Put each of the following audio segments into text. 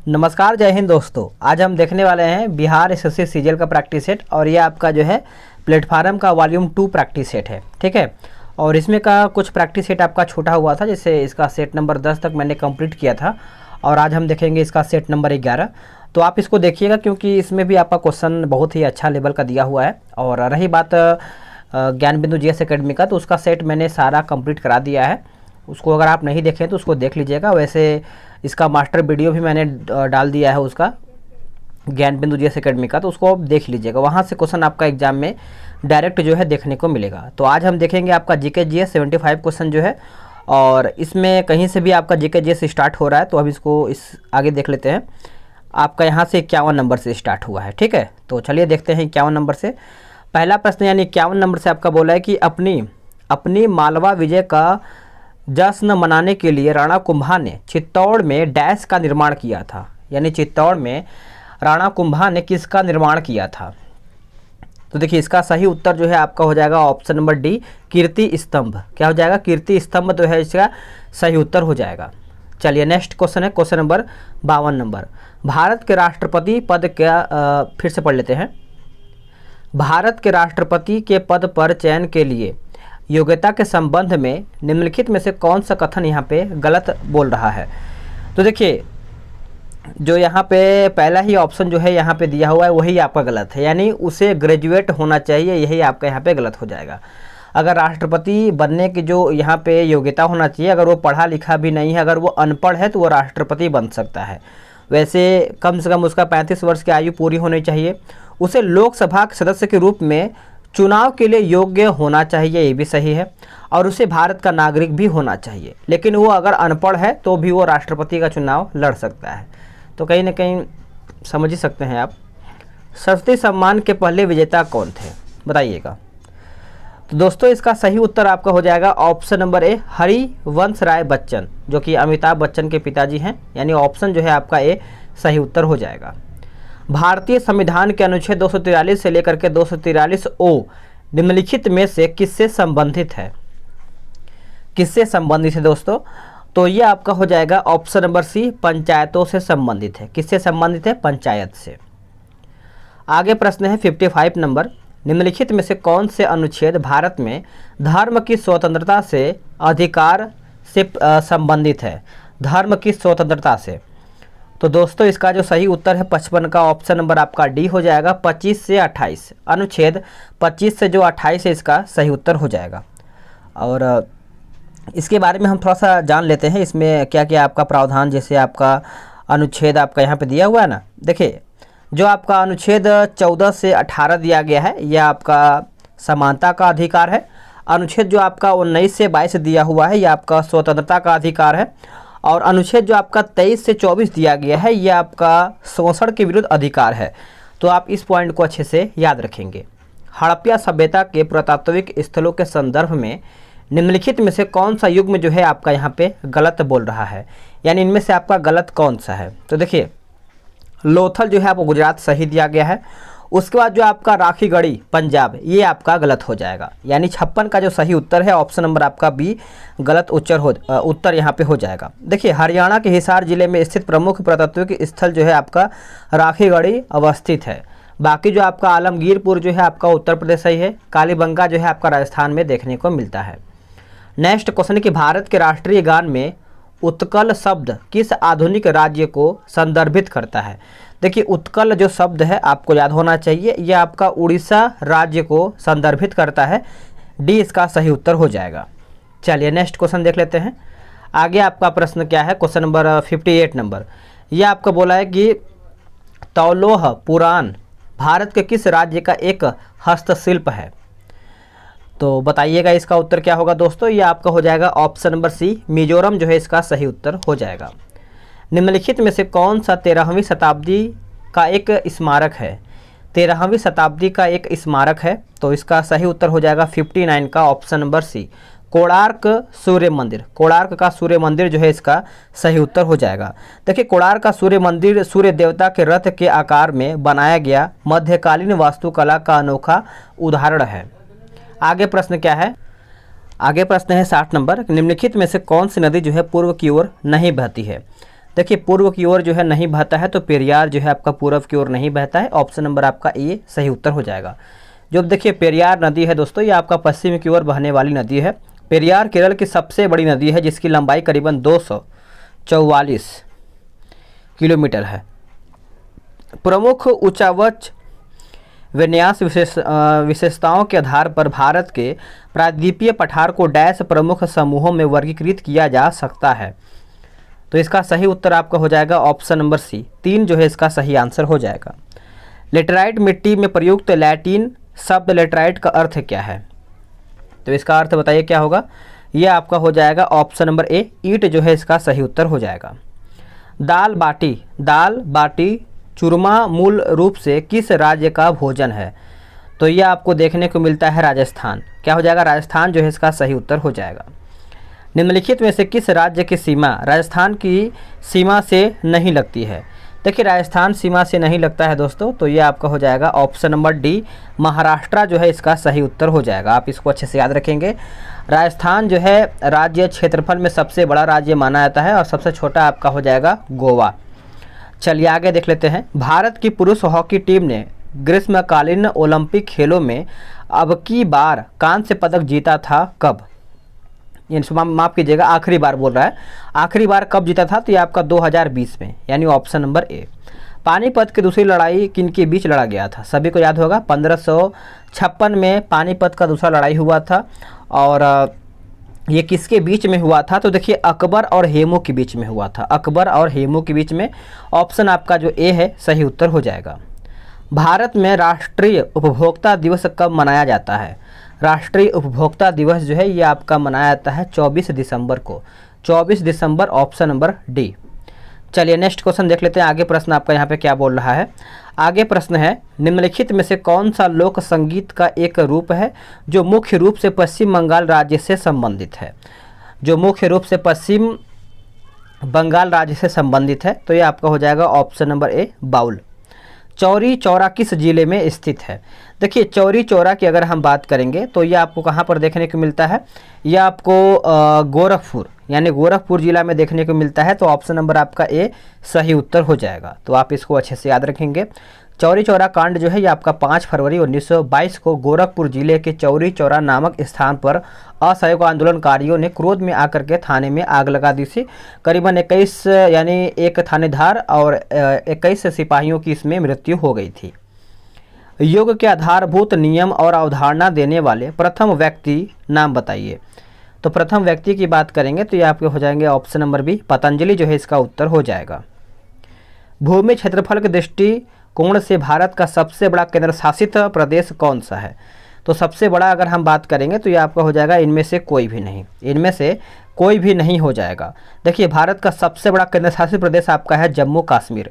नमस्कार, जय हिंद दोस्तों। आज हम देखने वाले हैं बिहार एसएससी सीजीएल का प्रैक्टिस सेट और ये आपका जो है प्लेटफार्म का वॉल्यूम 2 प्रैक्टिस सेट है। ठीक है, और इसमें का कुछ प्रैक्टिस सेट आपका छूटा हुआ था, जैसे इसका सेट नंबर 10 तक मैंने कंप्लीट किया था और आज हम देखेंगे इसका सेट नंबर 11। तो आप इसको देखिएगा क्योंकि इसमें भी आपका क्वेश्चन बहुत ही अच्छा लेवल का दिया हुआ है। और रही बात ज्ञान बिंदु जीएस एकेडमी का, तो उसका सेट मैंने सारा कंप्लीट करा दिया है। उसको अगर आप नहीं देखें तो उसको देख लीजिएगा। वैसे इसका मास्टर वीडियो भी मैंने डाल दिया है उसका ज्ञान बिंदु जीएस एकेडमी का, तो उसको आप देख लीजिएगा। वहाँ से क्वेश्चन आपका एग्जाम में डायरेक्ट जो है देखने को मिलेगा। तो आज हम देखेंगे आपका जीके जीएस 75 क्वेश्चन जो है, और इसमें कहीं से भी आपका जीके जीएस स्टार्ट हो रहा है। तो अब इसको आगे देख लेते हैं। आपका यहाँ से 51 नंबर से स्टार्ट हुआ है। ठीक है, तो चलिए देखते हैं 51 नंबर से। पहला प्रश्न यानी 51 नंबर से आपका बोला है कि अपनी मालवा विजय का जश्न मनाने के लिए राणा कुंभा ने चित्तौड़ में डैश का निर्माण किया था। यानी चित्तौड़ में राणा कुंभा ने किसका निर्माण किया था? तो देखिए इसका सही उत्तर जो है आपका हो जाएगा ऑप्शन नंबर डी, कीर्ति स्तंभ। क्या हो जाएगा? कीर्ति स्तंभ जो है इसका सही उत्तर हो जाएगा। चलिए नेक्स्ट क्वेश्चन है क्वेश्चन नंबर 52 नंबर। भारत के राष्ट्रपति पद का फिर से पढ़ लेते हैं। भारत के राष्ट्रपति के पद पर चयन के लिए योग्यता के संबंध में निम्नलिखित में से कौन सा कथन यहाँ पे गलत बोल रहा है? तो देखिए जो यहाँ पे पहला ही ऑप्शन जो है यहाँ पे दिया हुआ है वही आपका गलत है, यानी उसे ग्रेजुएट होना चाहिए, यही आपका यहाँ पे गलत हो जाएगा। अगर राष्ट्रपति बनने की जो यहाँ पे योग्यता होना चाहिए, अगर वो पढ़ा लिखा भी नहीं है, अगर वो अनपढ़ है तो वो राष्ट्रपति बन सकता है। वैसे कम से कम उसका 35 वर्ष की आयु पूरी होनी चाहिए, उसे लोकसभा के सदस्य के रूप में चुनाव के लिए योग्य होना चाहिए, ये भी सही है, और उसे भारत का नागरिक भी होना चाहिए। लेकिन वो अगर अनपढ़ है तो भी वो राष्ट्रपति का चुनाव लड़ सकता है। तो कहीं ना कहीं समझ ही सकते हैं आप। सरस्वती सम्मान के पहले विजेता कौन थे, बताइएगा। तो दोस्तों इसका सही उत्तर आपका हो जाएगा ऑप्शन नंबर ए, हरिवंश राय बच्चन, जो कि अमिताभ बच्चन के पिताजी हैं। यानी ऑप्शन जो है आपका ए सही उत्तर हो जाएगा। भारतीय संविधान के अनुच्छेद 243 से लेकर के 243 ओ निम्नलिखित में से किससे संबंधित है? किससे संबंधित है दोस्तों? तो ये आपका हो जाएगा ऑप्शन नंबर सी, पंचायतों से संबंधित है। किससे संबंधित है? पंचायत से। आगे प्रश्न है 55 नंबर। निम्नलिखित में से कौन से अनुच्छेद भारत में धर्म की स्वतंत्रता से अधिकार से संबंधित है? धर्म की स्वतंत्रता से। तो दोस्तों इसका जो सही उत्तर है 55 का ऑप्शन नंबर आपका डी हो जाएगा, 25 से 28। अनुच्छेद 25 से जो 28 है इसका सही उत्तर हो जाएगा। और इसके बारे में हम थोड़ा सा जान लेते हैं, इसमें क्या क्या आपका प्रावधान, जैसे आपका अनुच्छेद आपका यहाँ पे दिया हुआ है ना। देखिए जो आपका अनुच्छेद 14 से 18 दिया गया है यह आपका समानता का अधिकार है। अनुच्छेद जो आपका 19 से 22 दिया हुआ है यह आपका स्वतंत्रता का अधिकार है। और अनुच्छेद जो आपका 23 से 24 दिया गया है यह आपका शोषण के विरुद्ध अधिकार है। तो आप इस पॉइंट को अच्छे से याद रखेंगे। हड़प्पा सभ्यता के पुरातात्विक स्थलों के संदर्भ में निम्नलिखित में से कौन सा युग्म जो है आपका यहाँ पे गलत बोल रहा है, यानी इनमें से आपका गलत कौन सा है? तो देखिए लोथल जो है आपको गुजरात सही दिया गया है। उसके बाद जो आपका राखीगढ़ी पंजाब ये आपका गलत हो जाएगा, यानी 56 का जो सही उत्तर है ऑप्शन नंबर आपका बी गलत उत्तर यहाँ पे हो जाएगा। देखिए हरियाणा के हिसार जिले में स्थित प्रमुख पुरातात्विक स्थल जो है आपका राखीगढ़ी अवस्थित है। बाकी जो आपका आलमगीरपुर जो है आपका उत्तर प्रदेश सही है। कालीबंगा जो है आपका राजस्थान में देखने को मिलता है। नेक्स्ट क्वेश्चन कि भारत के राष्ट्रीय गान में उत्कल शब्द किस आधुनिक राज्य को संदर्भित करता है? देखिए उत्कल जो शब्द है आपको याद होना चाहिए, यह आपका उड़ीसा राज्य को संदर्भित करता है। डी इसका सही उत्तर हो जाएगा। चलिए नेक्स्ट क्वेश्चन देख लेते हैं। आगे आपका प्रश्न क्या है क्वेश्चन नंबर 58 नंबर। यह आपका बोला है कि तौलोह पुराण भारत के किस राज्य का एक हस्तशिल्प है? तो बताइएगा इसका उत्तर क्या होगा दोस्तों। ये आपका हो जाएगा ऑप्शन नंबर सी, मिजोरम जो है इसका सही उत्तर हो जाएगा। निम्नलिखित में से कौन सा 13वीं शताब्दी का एक स्मारक है? 13वीं शताब्दी का एक स्मारक है, तो इसका सही उत्तर हो जाएगा 59 का ऑप्शन नंबर सी, कोणार्क सूर्य मंदिर। कोणार्क का सूर्य मंदिर जो है इसका सही उत्तर हो जाएगा। देखिए कोणार्क का सूर्य मंदिर सूर्य देवता के रथ के आकार में बनाया गया मध्यकालीन वास्तुकला का अनोखा उदाहरण है। आगे प्रश्न क्या है? आगे प्रश्न है 60 नंबर। निम्नलिखित में से कौन सी नदी जो है पूर्व की ओर नहीं बहती है? देखिए पूर्व की ओर जो है नहीं बहता है, तो पेरियार जो है आपका पूर्व की ओर नहीं बहता है। ऑप्शन नंबर आपका ए सही उत्तर हो जाएगा। जो देखिए पेरियार नदी है दोस्तों, ये आपका पश्चिम की ओर बहने वाली नदी है। पेरियार केरल की सबसे बड़ी नदी है, जिसकी लंबाई करीबन 244 किलोमीटर है। प्रमुख उच्चावच विन्यास विशेषताओं के आधार पर भारत के प्रायद्वीपीय पठार को डैश प्रमुख समूहों में वर्गीकृत किया जा सकता है। तो इसका सही उत्तर आपका हो जाएगा ऑप्शन नंबर सी, 3 जो है इसका सही आंसर हो जाएगा। लेटराइट मिट्टी में प्रयुक्त लैटिन शब्द लेटराइट का अर्थ क्या है? तो इसका अर्थ बताइए क्या होगा? यह आपका हो जाएगा ऑप्शन नंबर ए, ईंट जो है इसका सही उत्तर हो जाएगा। दाल बाटी चूरमा मूल रूप से किस राज्य का भोजन है? तो यह आपको देखने को मिलता है राजस्थान। क्या हो जाएगा? राजस्थान जो है इसका सही उत्तर हो जाएगा। निम्नलिखित में से किस राज्य की सीमा राजस्थान की सीमा से नहीं लगती है? देखिए राजस्थान सीमा से नहीं लगता है दोस्तों, तो ये आपका हो जाएगा ऑप्शन नंबर डी, महाराष्ट्र जो है इसका सही उत्तर हो जाएगा। आप इसको अच्छे से याद रखेंगे। राजस्थान जो है राज्य क्षेत्रफल में सबसे बड़ा राज्य माना जाता है और सबसे छोटा आपका हो जाएगा गोवा। चलिए आगे देख लेते हैं। भारत की पुरुष हॉकी टीम ने ग्रीष्मकालीन ओलंपिक खेलों में अब की बार कांस्य पदक जीता था कब? माफ कीजिएगा, आखिरी बार बोल रहा है, आखिरी बार कब जीता था? तो ये आपका 2020 में, यानी ऑप्शन नंबर ए। पानीपत की दूसरी लड़ाई किन के बीच लड़ा गया था? सभी को याद होगा 1556 में पानीपत का दूसरा लड़ाई हुआ था। और ये किसके बीच में हुआ था? तो देखिए अकबर और हेमू के बीच में हुआ था। अकबर और हेमू के बीच में। ऑप्शन आपका जो ए है सही उत्तर हो जाएगा। भारत में राष्ट्रीय उपभोक्ता दिवस कब मनाया जाता है? राष्ट्रीय उपभोक्ता दिवस जो है ये आपका मनाया जाता है 24 दिसंबर को। 24 दिसंबर ऑप्शन नंबर डी। चलिए नेक्स्ट क्वेश्चन देख लेते हैं। आगे प्रश्न आपका यहाँ पे क्या बोल रहा है? आगे प्रश्न है, निम्नलिखित में से कौन सा लोक संगीत का एक रूप है जो मुख्य रूप से पश्चिम बंगाल राज्य से संबंधित है? जो मुख्य रूप से पश्चिम बंगाल राज्य से संबंधित है, तो ये आपका हो जाएगा option number A, bowl. Chauri Chaura किस जिले में स्थित है? देखिए चौरी चौरा की अगर हम बात करेंगे तो ये आपको कहाँ पर देखने को मिलता है? ये आपको गोरखपुर, यानी गोरखपुर जिला में देखने को मिलता है। तो ऑप्शन नंबर आपका ए सही उत्तर हो जाएगा। तो आप इसको अच्छे से याद रखेंगे। चौरी चौरा कांड जो है ये आपका 5 फरवरी 1922 को गोरखपुर जिले के चौरी चौरा नामक स्थान पर असहयोग आंदोलनकारियों ने क्रोध में आकर के थाने में आग लगा दी थी। करीबन 21 यानी एक थानेदार और 21 सिपाहियों की इसमें मृत्यु हो गई थी। योग के आधारभूत नियम और अवधारणा देने वाले प्रथम व्यक्ति नाम बताइए। तो प्रथम व्यक्ति की बात करेंगे तो ये आपके हो जाएंगे ऑप्शन नंबर बी, पतंजलि जो है इसका उत्तर हो जाएगा। भूमि क्षेत्रफल के दृष्टिकोण से भारत का सबसे बड़ा केंद्र शासित प्रदेश कौन सा है? तो सबसे बड़ा अगर हम बात करेंगे तो ये आपका हो जाएगा इनमें से कोई भी नहीं, इनमें से कोई भी नहीं हो जाएगा। देखिए भारत का सबसे बड़ा केंद्र शासित प्रदेश आपका है जम्मू कश्मीर,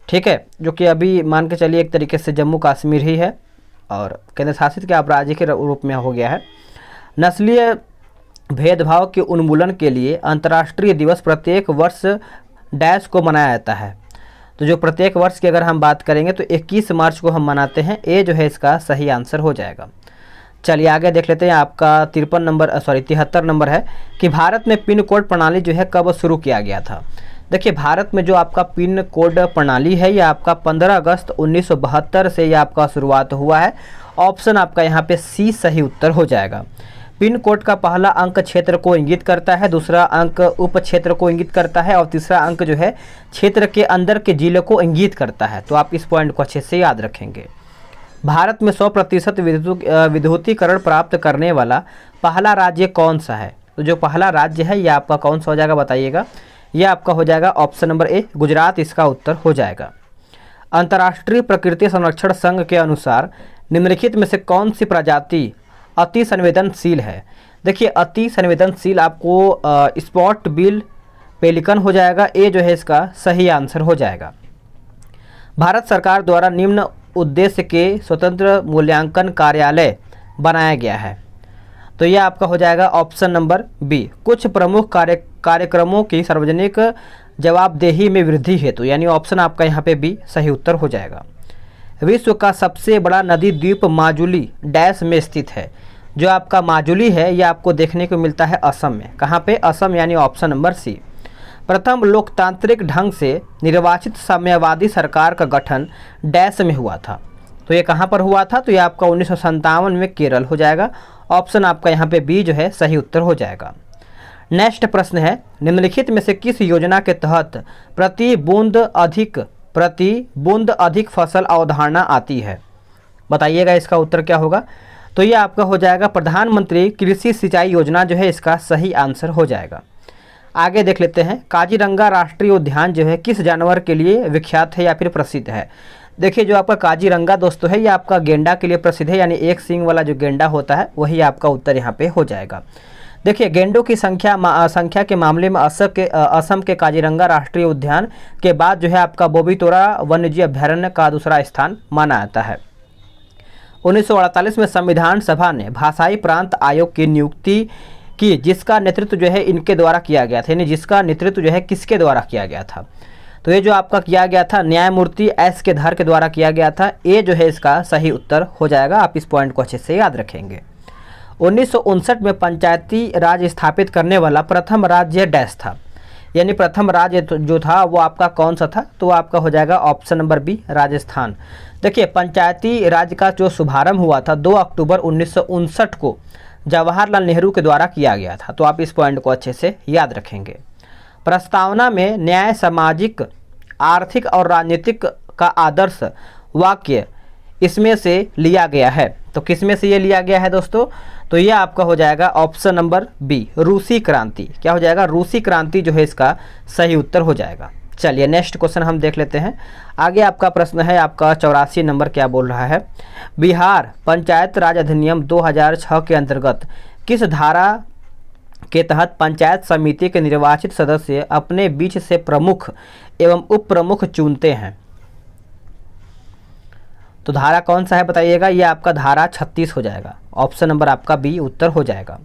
ठीक है, जो कि अभी मान के चलिए एक तरीके से जम्मू कश्मीर ही है और केंद्र शासित के आप राज्य के रूप में हो गया है। नस्लीय भेदभाव के उन्मूलन के लिए अंतर्राष्ट्रीय दिवस प्रत्येक वर्ष डैश को मनाया जाता है। तो जो प्रत्येक वर्ष की अगर हम बात करेंगे तो 21 मार्च को हम मनाते हैं। ए जो है इसका सही आंसर हो जाएगा। चलिए आगे देख लेते हैं। आपका 73 नंबर है कि भारत में पिन कोड प्रणाली जो है कब शुरू किया गया था? देखिए भारत में जो आपका पिन कोड प्रणाली है ये आपका 15 अगस्त 1972 से ये आपका शुरुआत हुआ है। ऑप्शन आपका यहाँ पे सी सही उत्तर हो जाएगा। पिन कोड का पहला अंक क्षेत्र को इंगित करता है, दूसरा अंक उप क्षेत्र को इंगित करता है और तीसरा अंक जो है क्षेत्र के अंदर के जिले को इंगित करता है। तो आप इस पॉइंट को अच्छे से याद रखेंगे। भारत में 100% विद्युतीकरण प्राप्त करने वाला पहला राज्य कौन सा है? तो जो पहला राज्य है ये आपका कौन सा हो जाएगा बताइएगा। ये आपका हो जाएगा ऑप्शन नंबर ए, गुजरात इसका उत्तर हो जाएगा। अंतर्राष्ट्रीय प्रकृति संरक्षण संघ के अनुसार निम्नलिखित में से कौन सी प्रजाति अति संवेदनशील है? देखिए अति संवेदनशील आपको स्पॉट बिल पेलिकन हो जाएगा। ए जो है इसका सही आंसर हो जाएगा। भारत सरकार द्वारा निम्न उद्देश्य के स्वतंत्र मूल्यांकन कार्यालय बनाया गया है। तो यह आपका हो जाएगा ऑप्शन नंबर बी, कुछ प्रमुख कार्यक्रमों की सार्वजनिक जवाबदेही में वृद्धि हेतु, यानी ऑप्शन आपका यहाँ पे बी सही उत्तर हो जाएगा। विश्व का सबसे बड़ा नदी द्वीप माजुली डैश में स्थित है। जो आपका माजुली है ये आपको देखने को मिलता है असम में। कहाँ पे? असम, यानी ऑप्शन नंबर सी। प्रथम लोकतांत्रिक ढंग से निर्वाचित साम्यवादी सरकार का गठन डैश में हुआ था। तो ये कहाँ पर हुआ था? तो ये आपका 1957 में केरल हो जाएगा। ऑप्शन आपका यहाँ पे बी जो है सही उत्तर हो जाएगा। नेक्स्ट प्रश्न है, निम्नलिखित में से किस योजना के तहत प्रति बूंद अधिक फसल अवधारणा आती है? बताइएगा इसका उत्तर क्या होगा। तो ये आपका हो जाएगा प्रधानमंत्री कृषि सिंचाई योजना जो है इसका सही आंसर हो जाएगा। आगे देख लेते हैं, काजीरंगा राष्ट्रीय उद्यान जो है किस जानवर के लिए विख्यात है या फिर प्रसिद्ध है? देखिए जो आपका काजीरंगा दोस्तों है ये आपका गेंडा के लिए प्रसिद्ध है, यानी एक सींग वाला जो गेंडा होता है वही आपका उत्तर यहाँ पे हो जाएगा। देखिए गेंडों की संख्या के मामले में असम के काजीरंगा राष्ट्रीय उद्यान के बाद जो है आपका बोबीतोरा वन्यजीव अभयारण्य का दूसरा स्थान माना जाता है। 1948 में संविधान सभा ने भाषाई प्रांत आयोग की नियुक्ति की, जिसका नेतृत्व जो है इनके द्वारा किया गया था, यानी जिसका नेतृत्व जो है किसके द्वारा किया गया था? तो ये जो आपका किया गया था न्यायमूर्ति एस के धर के द्वारा किया गया था। ये जो है इसका सही उत्तर हो जाएगा। आप इस पॉइंट को अच्छे से याद रखेंगे। 1959 में पंचायती राज स्थापित करने वाला प्रथम राज्य डैश था, यानी प्रथम राज्य जो था वो आपका कौन सा था? तो आपका हो जाएगा ऑप्शन नंबर बी राजस्थान। देखिए पंचायती राज का जो शुभारंभ हुआ था 2 अक्टूबर 1959 को जवाहरलाल नेहरू के द्वारा किया गया था। तो आप इस पॉइंट को अच्छे से याद रखेंगे। प्रस्तावना में न्याय, सामाजिक, आर्थिक और राजनीतिक का आदर्श वाक्य इसमें से लिया गया है। तो किस में से ये लिया गया है दोस्तों? तो ये आपका हो जाएगा ऑप्शन नंबर बी रूसी क्रांति। क्या हो जाएगा? रूसी क्रांति जो है इसका सही उत्तर हो जाएगा। चलिए नेक्स्ट क्वेश्चन हम देख लेते हैं। आगे आपका प्रश्न है आपका 84 नंबर, क्या बोल रहा है? बिहार पंचायत राज अधिनियम 2006 के अंतर्गत किस धारा के तहत पंचायत समिति के निर्वाचित सदस्य अपने बीच से प्रमुख एवं उप प्रमुख चुनते हैं? तो धारा कौन सा है बताइएगा। ये आपका धारा 36 हो जाएगा। ऑप्शन नंबर आपका बी उत्तर हो जाएगा।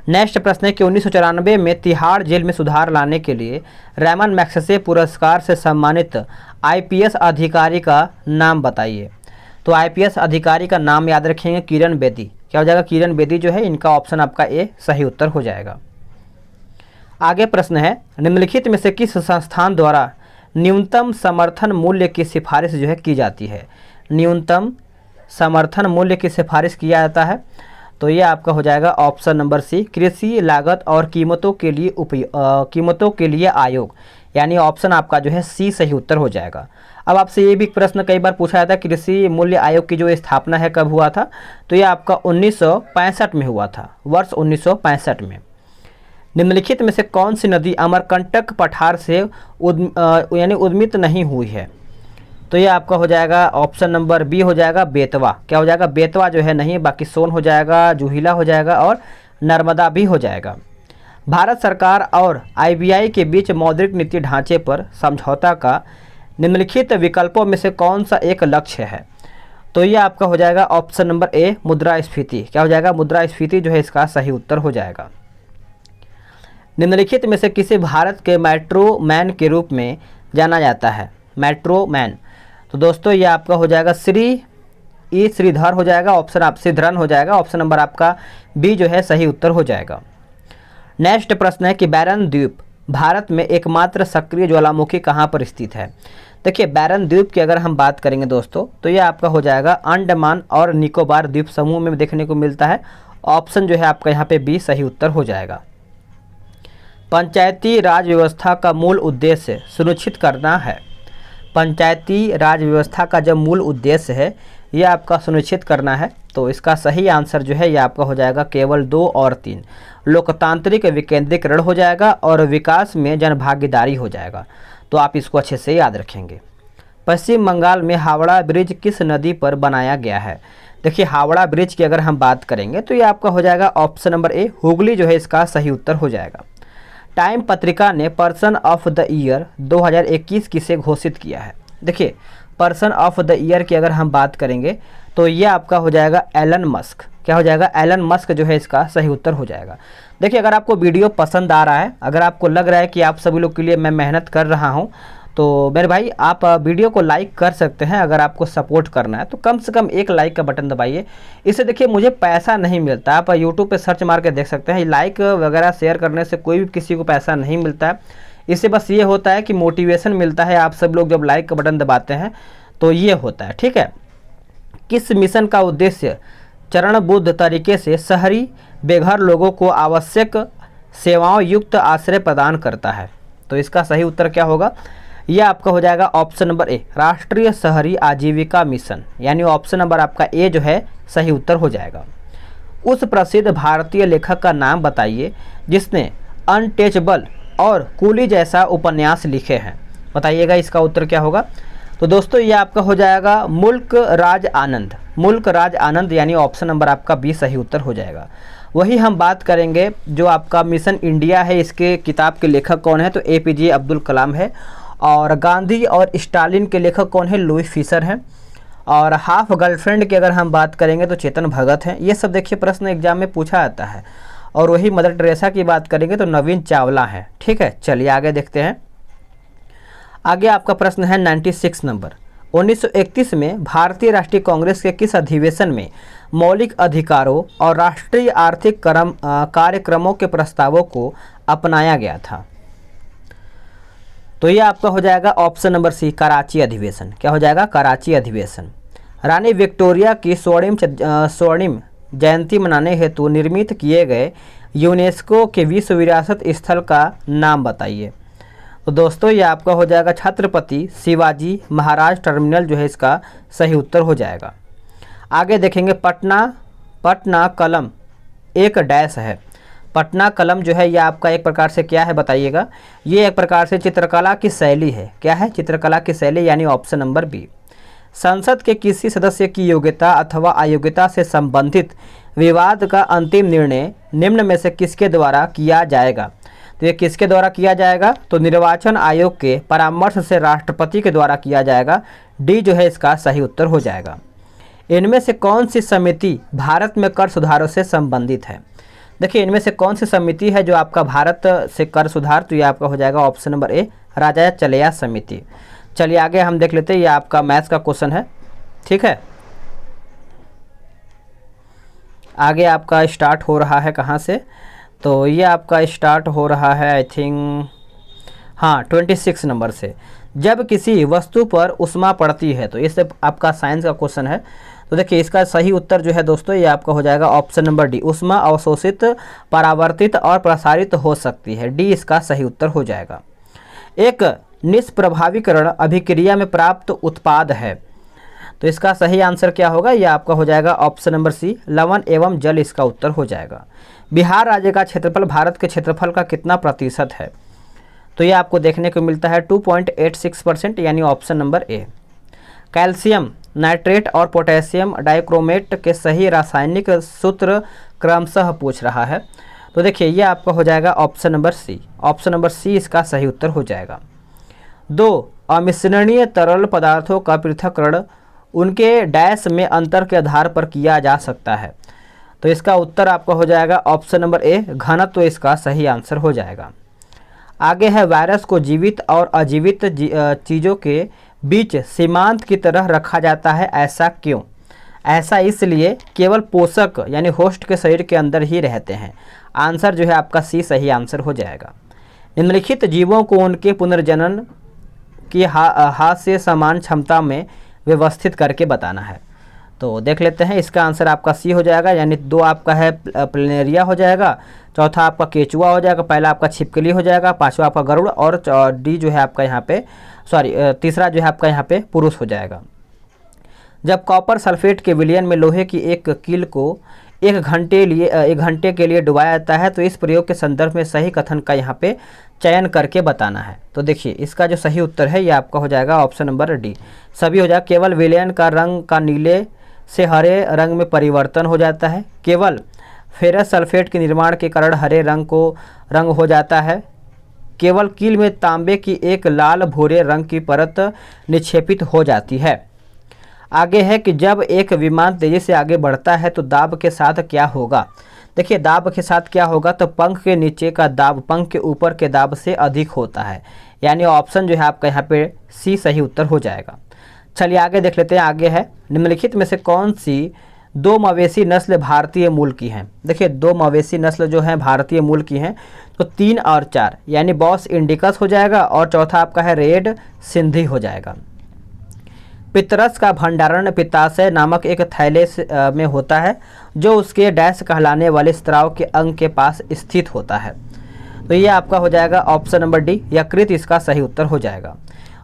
नेक्स्ट प्रश्न है कि 1994 में तिहाड़ जेल में सुधार लाने के लिए रैमन मैग्सेसे पुरस्कार से सम्मानित आईपीएस अधिकारी का नाम बताइए। तो आईपीएस अधिकारी का नाम याद रखेंगे किरण बेदी। क्या हो जाएगा? किरण बेदी जो है इनका ऑप्शन आपका ए सही उत्तर हो जाएगा। आगे प्रश्न है, निम्नलिखित में से किस संस्थान द्वारा न्यूनतम समर्थन मूल्य की सिफारिश जो है की जाती है? न्यूनतम समर्थन मूल्य की सिफारिश किया जाता है। तो ये आपका हो जाएगा ऑप्शन नंबर सी कृषि लागत और कीमतों के लिए आयोग, यानी ऑप्शन आपका जो है सी सही उत्तर हो जाएगा। अब आपसे ये भी प्रश्न कई बार पूछा जाता है कृषि मूल्य आयोग की जो स्थापना है कब हुआ था? तो ये आपका 1965 में हुआ था, वर्ष 1965 में। निम्नलिखित में से कौन सी नदी अमरकंटक पठार से यानी उद्मित नहीं हुई है? तो ये आपका हो जाएगा ऑप्शन नंबर बी हो जाएगा बेतवा। क्या हो जाएगा? बेतवा जो है नहीं, बाकी सोन हो जाएगा, जुहिला हो जाएगा और नर्मदा भी हो जाएगा। भारत सरकार और आईबीआई के बीच मौद्रिक नीति ढांचे पर समझौता का निम्नलिखित विकल्पों में से कौन सा एक लक्ष्य है? तो ये आपका हो जाएगा ऑप्शन नंबर ए मुद्रास्फीति। क्या हो जाएगा? मुद्रास्फीति जो है इसका सही उत्तर हो जाएगा। निम्नलिखित में से किसे भारत के मेट्रो मैन के रूप में जाना जाता है? Metro man. तो दोस्तों ये आपका हो जाएगा श्रीधर हो जाएगा, ऑप्शन आप श्रीधरन हो जाएगा। ऑप्शन नंबर आपका बी जो है सही उत्तर हो जाएगा। नेक्स्ट प्रश्न है कि बैरन द्वीप भारत में एकमात्र सक्रिय ज्वालामुखी कहाँ पर स्थित है? देखिए बैरन द्वीप की अगर हम बात करेंगे दोस्तों तो ये आपका हो जाएगा अंडमान और निकोबार द्वीप समूह में देखने को मिलता है। ऑप्शन जो है आपका यहाँ पे बी सही उत्तर हो जाएगा। पंचायती राज व्यवस्था का मूल उद्देश्य सुनिश्चित करना है। पंचायती राज व्यवस्था का जो मूल उद्देश्य है ये आपका सुनिश्चित करना है। तो इसका सही आंसर जो है ये आपका हो जाएगा केवल 2 और 3, लोकतांत्रिक विकेंद्रीकरण हो जाएगा और विकास में जनभागीदारी हो जाएगा। तो आप इसको अच्छे से याद रखेंगे। पश्चिम बंगाल में हावड़ा ब्रिज किस नदी पर बनाया गया है? देखिए हावड़ा ब्रिज की अगर हम बात करेंगे तो ये आपका हो जाएगा ऑप्शन नंबर ए हुगली जो है इसका सही उत्तर हो जाएगा। टाइम पत्रिका ने पर्सन ऑफ द ईयर 2021 किसे घोषित किया है? देखिए पर्सन ऑफ द ईयर की अगर हम बात करेंगे तो ये आपका हो जाएगा एलन मस्क। क्या हो जाएगा? एलन मस्क जो है इसका सही उत्तर हो जाएगा। देखिए अगर आपको वीडियो पसंद आ रहा है, अगर आपको लग रहा है कि आप सभी लोग के लिए मैं मेहनत कर रहा हूँ, तो मेरे भाई आप वीडियो को लाइक कर सकते हैं। अगर आपको सपोर्ट करना है तो कम से कम एक लाइक का बटन दबाइए। इससे देखिए मुझे पैसा नहीं मिलता, आप यूट्यूब पे सर्च मार के देख सकते हैं। लाइक वगैरह शेयर करने से कोई भी किसी को पैसा नहीं मिलता है। इससे बस ये होता है कि मोटिवेशन मिलता है, आप सब लोग जब लाइक का बटन दबाते हैं तो ये होता है, ठीक है। किस मिशन का उद्देश्य चरणबद्ध तरीके से शहरी बेघर लोगों को आवश्यक सेवाओं युक्त आश्रय प्रदान करता है? तो इसका सही उत्तर क्या होगा? यह आपका हो जाएगा ऑप्शन नंबर ए, राष्ट्रीय शहरी आजीविका मिशन, यानी ऑप्शन नंबर आपका ए जो है सही उत्तर हो जाएगा। उस प्रसिद्ध भारतीय लेखक का नाम बताइए जिसने अनटचेबल और कूली जैसा उपन्यास लिखे हैं। बताइएगा इसका उत्तर क्या होगा? तो दोस्तों ये आपका हो जाएगा मुल्क राज आनंद, मुल्क राज आनंद, यानी ऑप्शन नंबर आपका बी सही उत्तर हो जाएगा। वही हम बात करेंगे जो आपका मिशन इंडिया है, इसके किताब के लेखक कौन है? तो APJ अब्दुल कलाम है। और गांधी और स्टालिन के लेखक कौन है? लुई फिशर हैं। और हाफ गर्लफ्रेंड की अगर हम बात करेंगे तो चेतन भगत हैं। ये सब देखिए प्रश्न एग्जाम में पूछा जाता है। और वही मदर टेरेसा की बात करेंगे तो नवीन चावला है, ठीक है। चलिए आगे देखते हैं। आगे आपका प्रश्न है 96 नंबर। 1931 में भारतीय राष्ट्रीय कांग्रेस के किस अधिवेशन में मौलिक अधिकारों और राष्ट्रीय आर्थिक कार्यक्रमों के प्रस्तावों को अपनाया गया था? तो ये आपका हो जाएगा ऑप्शन नंबर सी, कराची अधिवेशन। क्या हो जाएगा? कराची अधिवेशन। रानी विक्टोरिया की स्वर्णिम जयंती मनाने हेतु निर्मित किए गए यूनेस्को के विश्व विरासत स्थल का नाम बताइए। तो दोस्तों ये आपका हो जाएगा छत्रपति शिवाजी महाराज टर्मिनल जो है इसका सही उत्तर हो जाएगा। आगे देखेंगे पटना कलम एक डैश है। पटना कलम जो है ये आपका एक प्रकार से क्या है बताइएगा? ये एक प्रकार से चित्रकला की शैली है। क्या है? चित्रकला की शैली, यानी ऑप्शन नंबर बी। संसद के किसी सदस्य की योग्यता अथवा अयोग्यता से संबंधित विवाद का अंतिम निर्णय निम्न में से किसके द्वारा किया जाएगा? तो ये किसके द्वारा किया जाएगा? तो निर्वाचन आयोग के परामर्श से राष्ट्रपति के द्वारा किया जाएगा। डी जो है इसका सही उत्तर हो जाएगा। इनमें से कौन सी समिति भारत में कर सुधारों से संबंधित है? देखिए इनमें से कौन सी समिति है जो आपका भारत से कर सुधार? तो ये आपका हो जाएगा ऑप्शन नंबर ए, राजा चलैया समिति। चलिए आगे हम देख लेते हैं। ये आपका मैथ्स का क्वेश्चन है, ठीक है। आगे आपका स्टार्ट हो रहा है कहाँ से? तो ये आपका स्टार्ट हो रहा है आई थिंक 26 नंबर से। जब किसी वस्तु पर उष्मा पड़ती है, तो इससे आपका साइंस का क्वेश्चन है। तो देखिए इसका सही उत्तर जो है दोस्तों ये आपका हो जाएगा ऑप्शन नंबर डी, उष्मा अवशोषित, परावर्तित और प्रसारित हो सकती है। डी इसका सही उत्तर हो जाएगा। एक निष्प्रभावीकरण अभिक्रिया में प्राप्त उत्पाद है, तो इसका सही आंसर क्या होगा? ये आपका हो जाएगा ऑप्शन नंबर सी, लवण एवं जल इसका उत्तर हो जाएगा। बिहार राज्य का क्षेत्रफल भारत के क्षेत्रफल का कितना प्रतिशत है? तो ये आपको देखने को मिलता है 2.86%, यानी ऑप्शन नंबर ए। कैल्शियम नाइट्रेट और पोटेशियम डाइक्रोमेट के सही रासायनिक सूत्र क्रमशः पूछ रहा है। तो देखिए ये आपका हो जाएगा option number C, option number C इसका सही उत्तर हो जाएगा। 2 अमिश्रणीय तरल पदार्थों का पृथक्करण उनके डैश में अंतर के आधार पर किया जा सकता है। तो इसका उत्तर आपका हो जाएगा ऑप्शन नंबर ए, घनत्व तो इसका सही आंसर हो जाएगा। आगे है वायरस को जीवित और अजीवित चीज़ों के बीच सीमांत की तरह रखा जाता है, ऐसा क्यों? ऐसा इसलिए केवल पोषक यानी होस्ट के शरीर के अंदर ही रहते हैं। आंसर जो है आपका सी सही आंसर हो जाएगा। निम्नलिखित जीवों को उनके पुनर्जनन की हाथ से समान क्षमता में व्यवस्थित करके बताना है। तो देख लेते हैं, इसका आंसर आपका सी हो जाएगा, यानी 2 आपका है प्लेनेरिया हो जाएगा, चौथा आपका केचुआ हो जाएगा, पहला आपका छिपकली हो जाएगा, 5वां आपका गरुड़, और डी जो है आपका यहाँ पे तीसरा जो है आपका यहाँ पे पुरुष हो जाएगा। जब कॉपर सल्फेट के विलयन में लोहे की एक कील को 1 घंटे के लिए डुबाया जाता है, तो इस प्रयोग के संदर्भ में सही कथन का यहाँ पे चयन करके बताना है। तो देखिए इसका जो सही उत्तर है ये आपका हो जाएगा ऑप्शन नंबर डी, सभी हो जाएगा। केवल विलयन का रंग का नीले से हरे रंग में परिवर्तन हो जाता है। केवल फेरस सल्फेट के निर्माण के कारण हरे रंग हो जाता है। केवल कील में तांबे की एक लाल भूरे रंग की परत निक्षेपित हो जाती है। आगे है कि जब एक विमान तेजी से आगे बढ़ता है तो दाब के साथ क्या होगा? देखिए दाब के साथ क्या होगा, तो पंख के नीचे का दाब पंख के ऊपर के दाब से अधिक होता है, यानी ऑप्शन जो है आपका यहाँ पे सी सही उत्तर हो जाएगा। चलिए आगे देख लेते हैं। आगे है निम्नलिखित में से कौन सी दो मवेशी नस्ल भारतीय मूल की हैं। देखिए, दो मवेशी नस्ल जो हैं भारतीय मूल की हैं, तो 3 और 4 यानी बॉस इंडिकस हो जाएगा और चौथा आपका है रेड सिंधी हो जाएगा। पितरस का भंडारण पित्ताशय नामक एक थैले में होता है जो उसके डैश कहलाने वाले स्राव के अंग के पास स्थित होता है। तो ये आपका हो जाएगा ऑप्शन नंबर डी, यकृत इसका सही उत्तर हो जाएगा।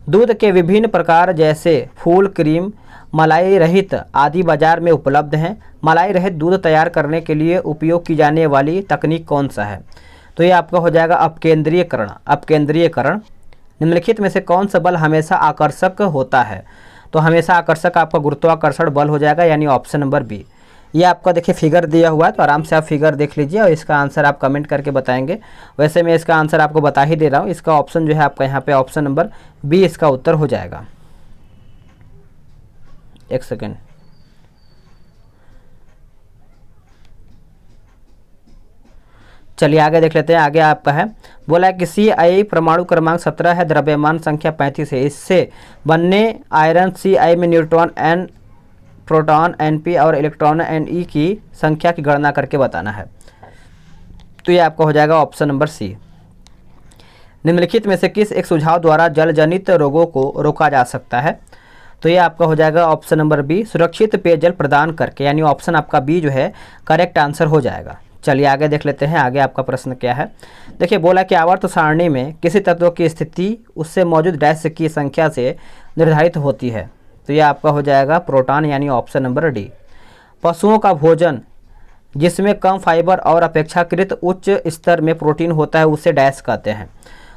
दूध के विभिन्न प्रकार जैसे फूल, क्रीम, मलाई रहित आदि बाजार में उपलब्ध हैं। मलाई रहित दूध तैयार करने के लिए उपयोग की जाने वाली तकनीक कौन सा है? तो ये आपका हो जाएगा अपकेंद्रीयकरण। अपकेंद्रीयकरण निम्नलिखित में से कौन सा बल हमेशा आकर्षक होता है? तो हमेशा आकर्षक आपका गुरुत्वाकर्षण बल हो जाएगा, यानी ऑप्शन नंबर बी। ये आपका देखिए फिगर दिया हुआ है, तो आराम से आप फिगर देख लीजिए और इसका आंसर आप कमेंट करके बताएंगे। वैसे मैं इसका आंसर आपको बता ही दे रहा हूँ। इसका ऑप्शन जो है आपका यहाँ पे ऑप्शन नंबर बी इसका उत्तर हो जाएगा। एक सेकेंड, चलिए आगे देख लेते हैं। आगे आपका है, बोला है कि Ci परमाणु क्रमांक 17 है, द्रव्यमान संख्या 35 है। इससे बनने आयरन Ci में न्यूट्रॉन N, प्रोटॉन Np और इलेक्ट्रॉन Ne की संख्या की गणना करके बताना है। तो ये आपका हो जाएगा ऑप्शन नंबर सी। निम्नलिखित में से किस एक सुझाव द्वारा जल जनित रोगों को रोका जा सकता है? तो ये आपका हो जाएगा ऑप्शन नंबर बी, सुरक्षित पेयजल प्रदान करके, यानी ऑप्शन आपका बी जो है करेक्ट आंसर हो जाएगा। चलिए आगे देख लेते हैं। आगे आपका प्रश्न क्या है? देखिए, बोला कि आवर्त सारणी में किसी तत्व की स्थिति उससे मौजूद डैश की संख्या से निर्धारित होती है। तो ये आपका हो जाएगा प्रोटॉन, यानी ऑप्शन नंबर डी। पशुओं का भोजन जिसमें कम फाइबर और अपेक्षाकृत उच्च स्तर में प्रोटीन होता है उसे डैश कहते हैं।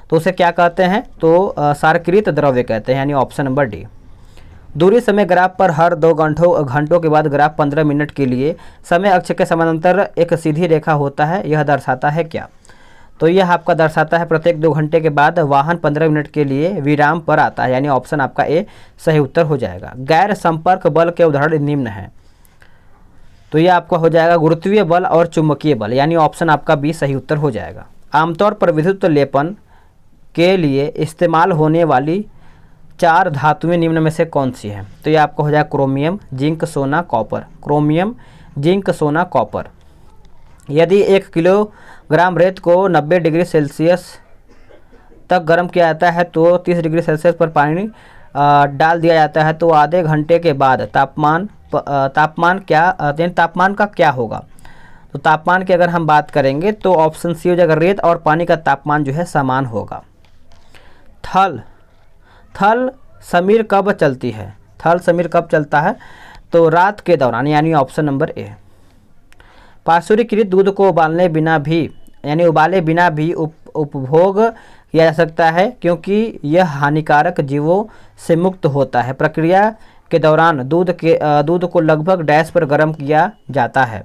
तो उसे क्या कहते हैं? तो सारकृत द्रव्य कहते हैं, यानी ऑप्शन नंबर डी। दूरी समय ग्राफ पर हर 2 घंटों के बाद ग्राफ 15 मिनट के लिए समय अक्ष के समानांतर एक सीधी रेखा होता है, यह दर्शाता है क्या? तो यह आपका दर्शाता है प्रत्येक 2 घंटे के बाद वाहन 15 मिनट के लिए विराम पर आता है, यानी ऑप्शन आपका ए सही उत्तर हो जाएगा। गैर संपर्क बल के उदाहरण निम्न हैं। तो यह आपका हो जाएगा गुरुत्वीय बल और चुंबकीय बल, यानी ऑप्शन आपका बी सही उत्तर हो जाएगा। आमतौर पर विद्युत लेपन के लिए इस्तेमाल होने वाली 4 धातुएं निम्न में से कौन सी हैं? तो ये आपका हो जाएगा क्रोमियम, जिंक, सोना, कॉपर। क्रोमियम, जिंक, सोना, कॉपर। यदि 1 किलोग्राम रेत को 90 डिग्री सेल्सियस तक गर्म किया जाता है तो 30 डिग्री सेल्सियस पर पानी डाल दिया जाता है, तो आधे घंटे के बाद तापमान का क्या होगा? तो तापमान की अगर हम बात करेंगे तो ऑप्शन सी हो जाएगा, रेत और पानी का तापमान जो है समान होगा। थल समीर कब चलती है? थल समीर कब चलता है? तो रात के दौरान, यानी ऑप्शन नंबर ए। पार्श्वीकृत दूध को उबाले बिना भी उपभोग किया जा सकता है क्योंकि यह हानिकारक जीवों से मुक्त होता है। प्रक्रिया के दौरान दूध को लगभग डैश पर गर्म किया जाता है।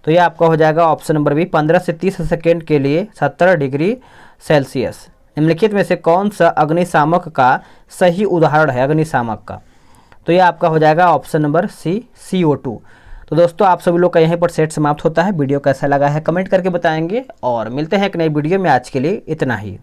तो यह आपका हो जाएगा ऑप्शन नंबर बी, 15 से 30 सेकेंड के लिए 70 डिग्री सेल्सियस। निम्नलिखित में से कौन सा अग्निशामक का सही उदाहरण है? अग्निशामक का, तो ये आपका हो जाएगा ऑप्शन नंबर सी, CO2। तो दोस्तों, आप सभी लोग का यहीं पर सेट समाप्त होता है। वीडियो कैसा लगा है कमेंट करके बताएंगे और मिलते हैं एक नई वीडियो में। आज के लिए इतना ही।